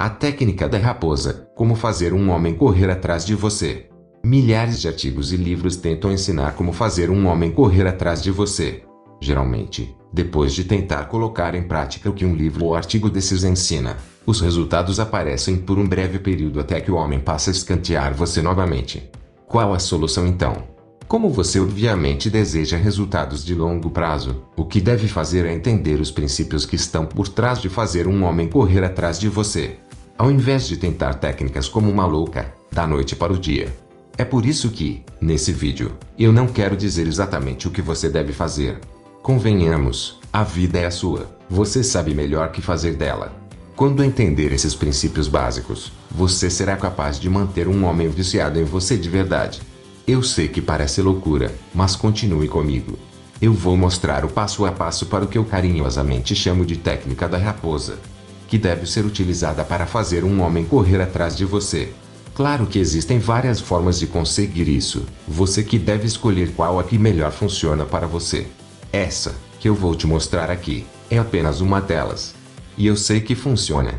A técnica da raposa, como fazer um homem correr atrás de você. Milhares de artigos e livros tentam ensinar como fazer um homem correr atrás de você. Geralmente, depois de tentar colocar em prática o que um livro ou artigo desses ensina, os resultados aparecem por um breve período até que o homem passe a escantear você novamente. Qual a solução então? Como você obviamente deseja resultados de longo prazo, o que deve fazer é entender os princípios que estão por trás de fazer um homem correr atrás de você. Ao invés de tentar técnicas como uma louca, da noite para o dia. É por isso que, nesse vídeo, eu não quero dizer exatamente o que você deve fazer. Convenhamos, a vida é a sua, você sabe melhor que fazer dela. Quando entender esses princípios básicos, você será capaz de manter um homem viciado em você de verdade. Eu sei que parece loucura, mas continue comigo. Eu vou mostrar o passo a passo para o que eu carinhosamente chamo de técnica da raposa, que deve ser utilizada para fazer um homem correr atrás de você. Claro que existem várias formas de conseguir isso, você que deve escolher qual a que melhor funciona para você. Essa, que eu vou te mostrar aqui, é apenas uma delas. E eu sei que funciona.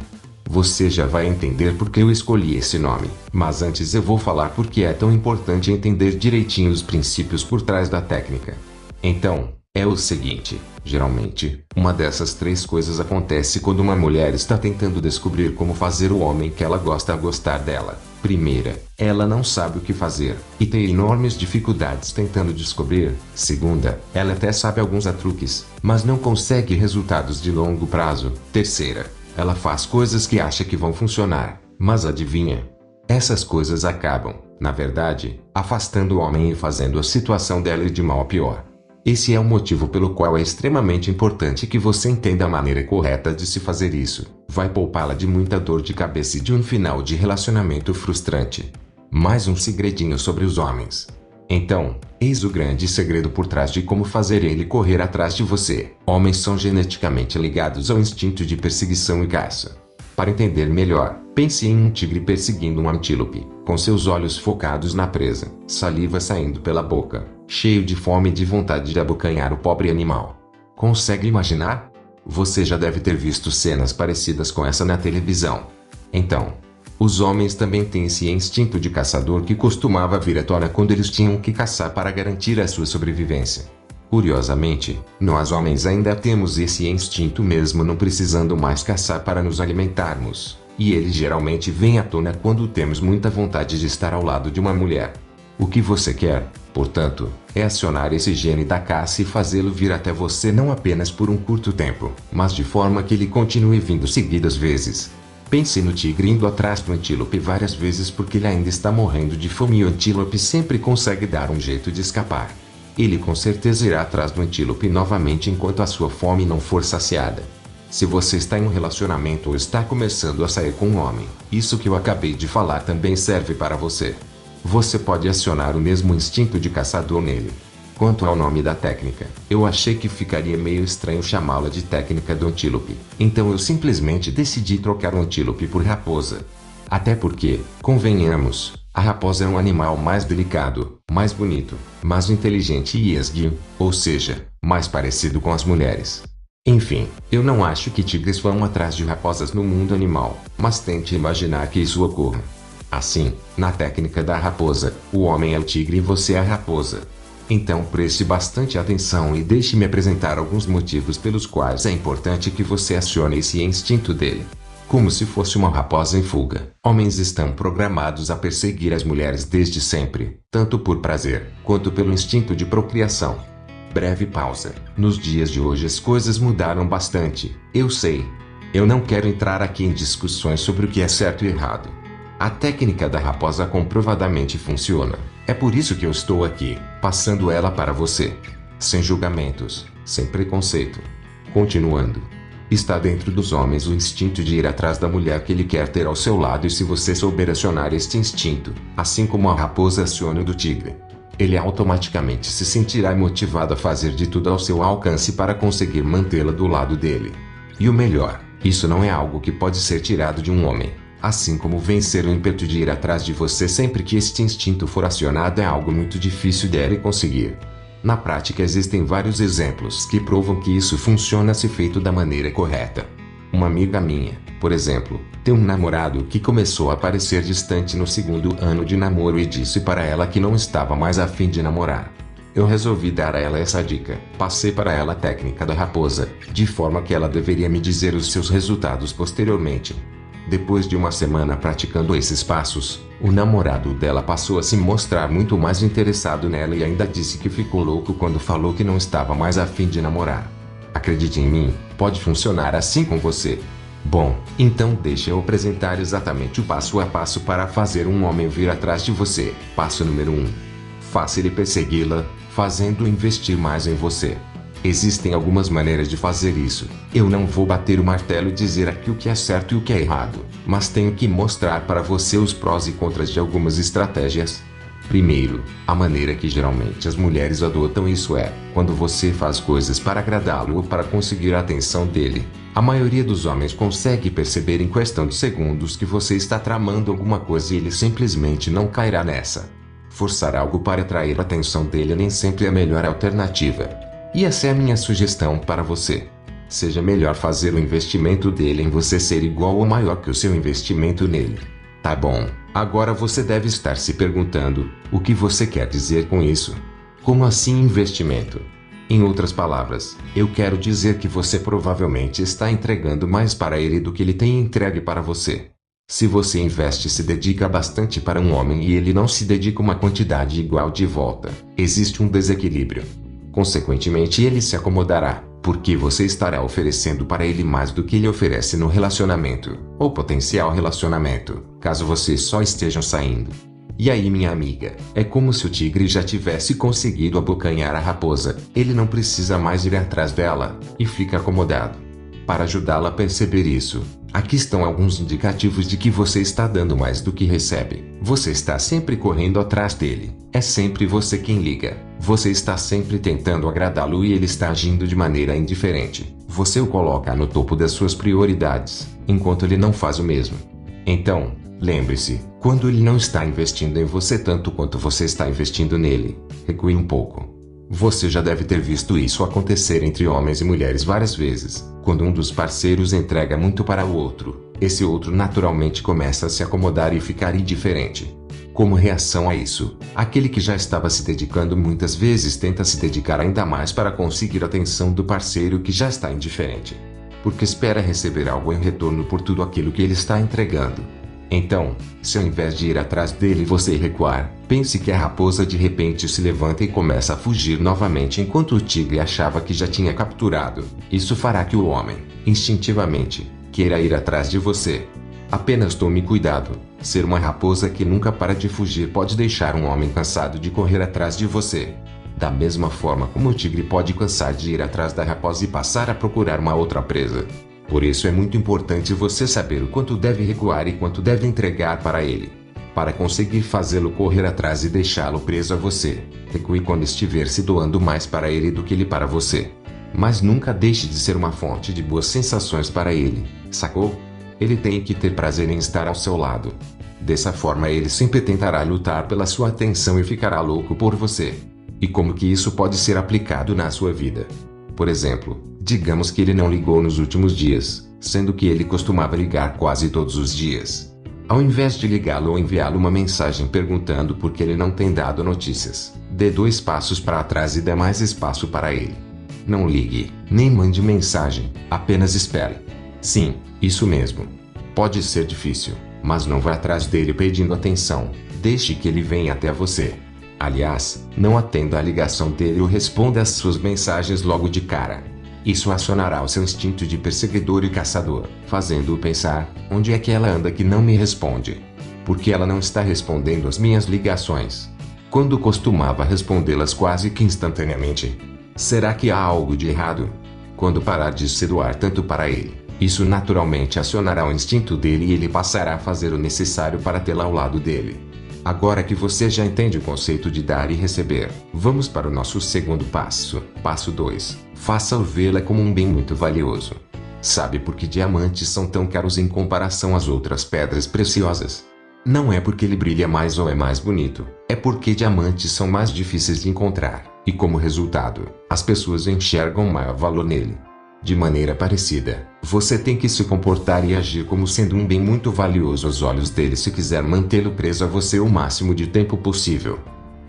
Você já vai entender por que eu escolhi esse nome, mas antes eu vou falar por que é tão importante entender direitinho os princípios por trás da técnica. Então, é o seguinte, geralmente, uma dessas três coisas acontece quando uma mulher está tentando descobrir como fazer o homem que ela gosta a gostar dela. Primeira, ela não sabe o que fazer, e tem enormes dificuldades tentando descobrir. Segunda, ela até sabe alguns truques, mas não consegue resultados de longo prazo. Terceira, ela faz coisas que acha que vão funcionar, mas adivinha? Essas coisas acabam, na verdade, afastando o homem e fazendo a situação dela ir de mal a pior. Esse é o motivo pelo qual é extremamente importante que você entenda a maneira correta de se fazer isso. Vai poupá-la de muita dor de cabeça e de um final de relacionamento frustrante. Mais um segredinho sobre os homens. Então, eis o grande segredo por trás de como fazer ele correr atrás de você. Homens são geneticamente ligados ao instinto de perseguição e caça. Para entender melhor, pense em um tigre perseguindo um antílope, com seus olhos focados na presa, saliva saindo pela boca, cheio de fome e de vontade de abocanhar o pobre animal. Consegue imaginar? Você já deve ter visto cenas parecidas com essa na televisão. Então, os homens também têm esse instinto de caçador que costumava vir à tona quando eles tinham que caçar para garantir a sua sobrevivência. Curiosamente, nós homens ainda temos esse instinto mesmo não precisando mais caçar para nos alimentarmos, e ele geralmente vem à tona quando temos muita vontade de estar ao lado de uma mulher. O que você quer, portanto, é acionar esse gene da caça e fazê-lo vir até você não apenas por um curto tempo, mas de forma que ele continue vindo seguidas vezes. Pense no tigre indo atrás do antílope várias vezes porque ele ainda está morrendo de fome e o antílope sempre consegue dar um jeito de escapar. Ele com certeza irá atrás do antílope novamente enquanto a sua fome não for saciada. Se você está em um relacionamento ou está começando a sair com um homem, isso que eu acabei de falar também serve para você. Você pode acionar o mesmo instinto de caçador nele. Quanto ao nome da técnica, eu achei que ficaria meio estranho chamá-la de técnica do antílope, então eu simplesmente decidi trocar o antílope por raposa. Até porque, convenhamos, a raposa é um animal mais delicado, mais bonito, mais inteligente e esguio, ou seja, mais parecido com as mulheres. Enfim, eu não acho que tigres vão atrás de raposas no mundo animal, mas tente imaginar que isso ocorra. Assim, na técnica da raposa, o homem é o tigre e você é a raposa. Então preste bastante atenção e deixe-me apresentar alguns motivos pelos quais é importante que você acione esse instinto dele. Como se fosse uma raposa em fuga, homens estão programados a perseguir as mulheres desde sempre, tanto por prazer, quanto pelo instinto de procriação. Breve pausa. Nos dias de hoje as coisas mudaram bastante, eu sei. Eu não quero entrar aqui em discussões sobre o que é certo e errado. A técnica da raposa comprovadamente funciona. É por isso que eu estou aqui, passando ela para você. Sem julgamentos, sem preconceito. Continuando. Está dentro dos homens o instinto de ir atrás da mulher que ele quer ter ao seu lado e se você souber acionar este instinto, assim como a raposa aciona o do tigre, ele automaticamente se sentirá motivado a fazer de tudo ao seu alcance para conseguir mantê-la do lado dele. E o melhor, isso não é algo que pode ser tirado de um homem. Assim como vencer o ímpeto de ir atrás de você sempre que este instinto for acionado é algo muito difícil de ele conseguir. Na prática existem vários exemplos que provam que isso funciona se feito da maneira correta. Uma amiga minha, por exemplo, tem um namorado que começou a parecer distante no segundo ano de namoro e disse para ela que não estava mais a fim de namorar. Eu resolvi dar a ela essa dica. Passei para ela a técnica da raposa, de forma que ela deveria me dizer os seus resultados posteriormente. Depois de uma semana praticando esses passos, o namorado dela passou a se mostrar muito mais interessado nela e ainda disse que ficou louco quando falou que não estava mais a fim de namorar. Acredite em mim, pode funcionar assim com você. Bom, então deixa eu apresentar exatamente o passo a passo para fazer um homem vir atrás de você. Passo número 1. Faça ele persegui-la, fazendo investir mais em você. Existem algumas maneiras de fazer isso. Eu não vou bater o martelo e dizer aqui o que é certo e o que é errado, mas tenho que mostrar para você os prós e contras de algumas estratégias. Primeiro, a maneira que geralmente as mulheres adotam isso é, quando você faz coisas para agradá-lo ou para conseguir a atenção dele. A maioria dos homens consegue perceber em questão de segundos que você está tramando alguma coisa e ele simplesmente não cairá nessa. Forçar algo para atrair a atenção dele nem sempre é a melhor alternativa. E essa é a minha sugestão para você. Seja melhor fazer o investimento dele em você ser igual ou maior que o seu investimento nele. Tá bom, agora você deve estar se perguntando, o que você quer dizer com isso? Como assim investimento? Em outras palavras, eu quero dizer que você provavelmente está entregando mais para ele do que ele tem entregue para você. Se você investe e se dedica bastante para um homem e ele não se dedica uma quantidade igual de volta, existe um desequilíbrio. Consequentemente, ele se acomodará, porque você estará oferecendo para ele mais do que ele oferece no relacionamento, ou potencial relacionamento, caso vocês só estejam saindo. E aí, minha amiga, é como se o tigre já tivesse conseguido abocanhar a raposa, ele não precisa mais ir atrás dela, e fica acomodado. Para ajudá-la a perceber isso, aqui estão alguns indicativos de que você está dando mais do que recebe. Você está sempre correndo atrás dele. É sempre você quem liga. Você está sempre tentando agradá-lo e ele está agindo de maneira indiferente. Você o coloca no topo das suas prioridades, enquanto ele não faz o mesmo. Então, lembre-se, quando ele não está investindo em você tanto quanto você está investindo nele, recue um pouco. Você já deve ter visto isso acontecer entre homens e mulheres várias vezes. Quando um dos parceiros entrega muito para o outro, esse outro naturalmente começa a se acomodar e ficar indiferente. Como reação a isso, aquele que já estava se dedicando muitas vezes tenta se dedicar ainda mais para conseguir a atenção do parceiro que já está indiferente, porque espera receber algo em retorno por tudo aquilo que ele está entregando. Então, se ao invés de ir atrás dele você recuar, pense que a raposa de repente se levanta e começa a fugir novamente enquanto o tigre achava que já tinha capturado. Isso fará que o homem, instintivamente, queira ir atrás de você. Apenas tome cuidado. Ser uma raposa que nunca para de fugir pode deixar um homem cansado de correr atrás de você. Da mesma forma como o tigre pode cansar de ir atrás da raposa e passar a procurar uma outra presa. Por isso é muito importante você saber o quanto deve recuar e quanto deve entregar para ele. Para conseguir fazê-lo correr atrás e deixá-lo preso a você, recue quando estiver se doando mais para ele do que ele para você. Mas nunca deixe de ser uma fonte de boas sensações para ele, sacou? Ele tem que ter prazer em estar ao seu lado. Dessa forma ele sempre tentará lutar pela sua atenção e ficará louco por você. E como que isso pode ser aplicado na sua vida? Por exemplo, digamos que ele não ligou nos últimos dias, sendo que ele costumava ligar quase todos os dias. Ao invés de ligá-lo ou enviá-lo uma mensagem perguntando por que ele não tem dado notícias, dê 2 passos para trás e dê mais espaço para ele. Não ligue, nem mande mensagem, apenas espere. Sim, isso mesmo. Pode ser difícil, mas não vá atrás dele pedindo atenção, deixe que ele venha até você. Aliás, não atenda a ligação dele ou responda às suas mensagens logo de cara. Isso acionará o seu instinto de perseguidor e caçador, fazendo-o pensar, onde é que ela anda que não me responde? Por que ela não está respondendo às minhas ligações? Quando costumava respondê-las quase que instantaneamente. Será que há algo de errado? Quando parar de se doar tanto para ele, isso naturalmente acionará o instinto dele e ele passará a fazer o necessário para tê-la ao lado dele. Agora que você já entende o conceito de dar e receber, vamos para o nosso segundo passo. Passo 2. Faça-o vê-la como um bem muito valioso. Sabe por que diamantes são tão caros em comparação às outras pedras preciosas? Não é porque ele brilha mais ou é mais bonito, é porque diamantes são mais difíceis de encontrar, e como resultado, as pessoas enxergam maior valor nele. De maneira parecida, você tem que se comportar e agir como sendo um bem muito valioso aos olhos dele se quiser mantê-lo preso a você o máximo de tempo possível.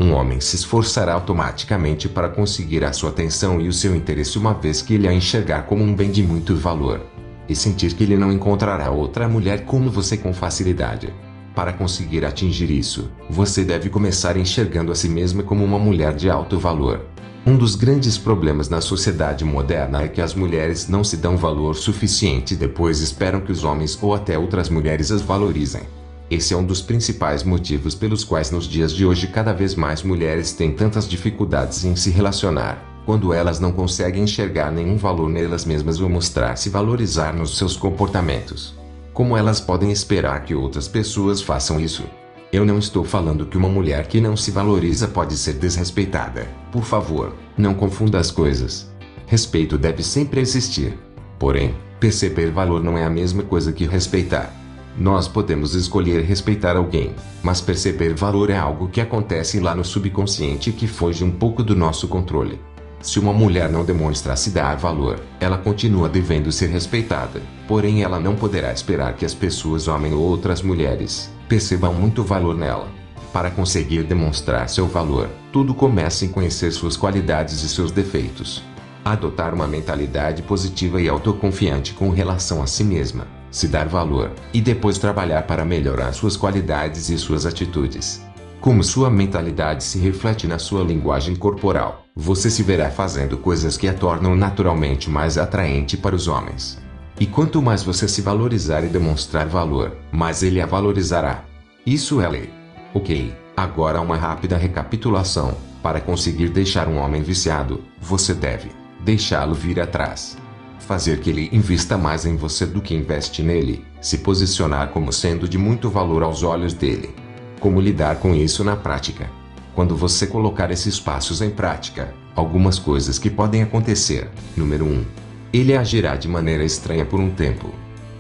Um homem se esforçará automaticamente para conseguir a sua atenção e o seu interesse uma vez que ele a enxergar como um bem de muito valor. E sentir que ele não encontrará outra mulher como você com facilidade. Para conseguir atingir isso, você deve começar enxergando a si mesma como uma mulher de alto valor. Um dos grandes problemas na sociedade moderna é que as mulheres não se dão valor suficiente e depois esperam que os homens ou até outras mulheres as valorizem. Esse é um dos principais motivos pelos quais nos dias de hoje cada vez mais mulheres têm tantas dificuldades em se relacionar, quando elas não conseguem enxergar nenhum valor nelas mesmas ou mostrar-se valorizar nos seus comportamentos. Como elas podem esperar que outras pessoas façam isso? Eu não estou falando que uma mulher que não se valoriza pode ser desrespeitada. Por favor, não confunda as coisas. Respeito deve sempre existir. Porém, perceber valor não é a mesma coisa que respeitar. Nós podemos escolher respeitar alguém, mas perceber valor é algo que acontece lá no subconsciente e que foge um pouco do nosso controle. Se uma mulher não demonstra se dar valor, ela continua devendo ser respeitada, porém ela não poderá esperar que as pessoas, homem ou outras mulheres, percebam muito valor nela. Para conseguir demonstrar seu valor, tudo começa em conhecer suas qualidades e seus defeitos. Adotar uma mentalidade positiva e autoconfiante com relação a si mesma, se dar valor, e depois trabalhar para melhorar suas qualidades e suas atitudes. Como sua mentalidade se reflete na sua linguagem corporal, você se verá fazendo coisas que a tornam naturalmente mais atraente para os homens. E quanto mais você se valorizar e demonstrar valor, mais ele a valorizará. Isso é lei. Ok, agora uma rápida recapitulação. Para conseguir deixar um homem viciado, você deve deixá-lo vir atrás. Fazer que ele invista mais em você do que investe nele, se posicionar como sendo de muito valor aos olhos dele. Como lidar com isso na prática? Quando você colocar esses passos em prática, algumas coisas que podem acontecer. Número 1. Ele agirá de maneira estranha por um tempo.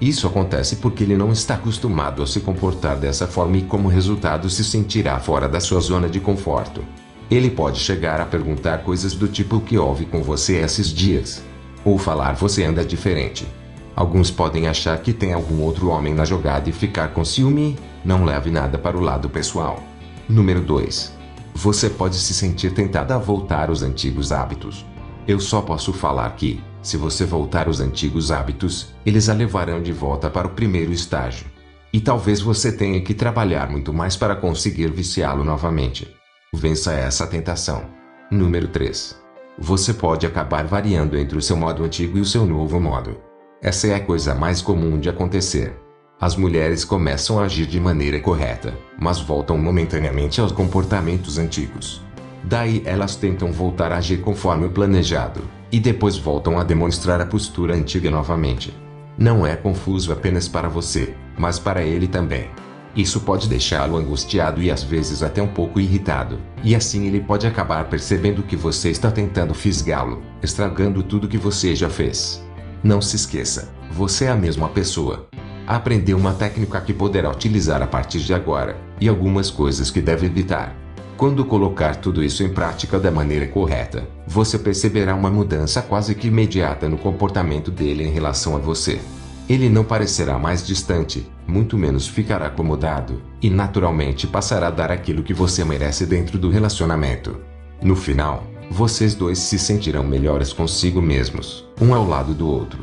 Isso acontece porque ele não está acostumado a se comportar dessa forma e como resultado se sentirá fora da sua zona de conforto. Ele pode chegar a perguntar coisas do tipo: o que houve com você esses dias? Ou falar: você anda diferente. Alguns podem achar que tem algum outro homem na jogada e ficar com ciúme. Não leve nada para o lado pessoal. Número 2. Você pode se sentir tentada a voltar aos antigos hábitos. Eu só posso falar que, se você voltar aos antigos hábitos, eles a levarão de volta para o primeiro estágio. E talvez você tenha que trabalhar muito mais para conseguir viciá-lo novamente. Vença essa tentação. Número 3. Você pode acabar variando entre o seu modo antigo e o seu novo modo. Essa é a coisa mais comum de acontecer. As mulheres começam a agir de maneira correta, mas voltam momentaneamente aos comportamentos antigos. Daí elas tentam voltar a agir conforme o planejado, e depois voltam a demonstrar a postura antiga novamente. Não é confuso apenas para você, mas para ele também. Isso pode deixá-lo angustiado e às vezes até um pouco irritado, e assim ele pode acabar percebendo que você está tentando fisgá-lo, estragando tudo que você já fez. Não se esqueça, você é a mesma pessoa. Aprendeu uma técnica que poderá utilizar a partir de agora, e algumas coisas que deve evitar. Quando colocar tudo isso em prática da maneira correta, você perceberá uma mudança quase que imediata no comportamento dele em relação a você. Ele não parecerá mais distante, muito menos ficará acomodado, e naturalmente passará a dar aquilo que você merece dentro do relacionamento. No final, vocês dois se sentirão melhores consigo mesmos, um ao lado do outro.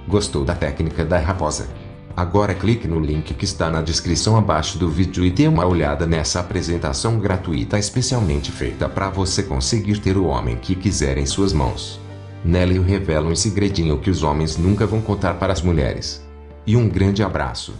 Gostou da técnica da raposa? Agora clique no link que está na descrição abaixo do vídeo e dê uma olhada nessa apresentação gratuita especialmente feita para você conseguir ter o homem que quiser em suas mãos. Nela eu revelo um segredinho que os homens nunca vão contar para as mulheres. E um grande abraço.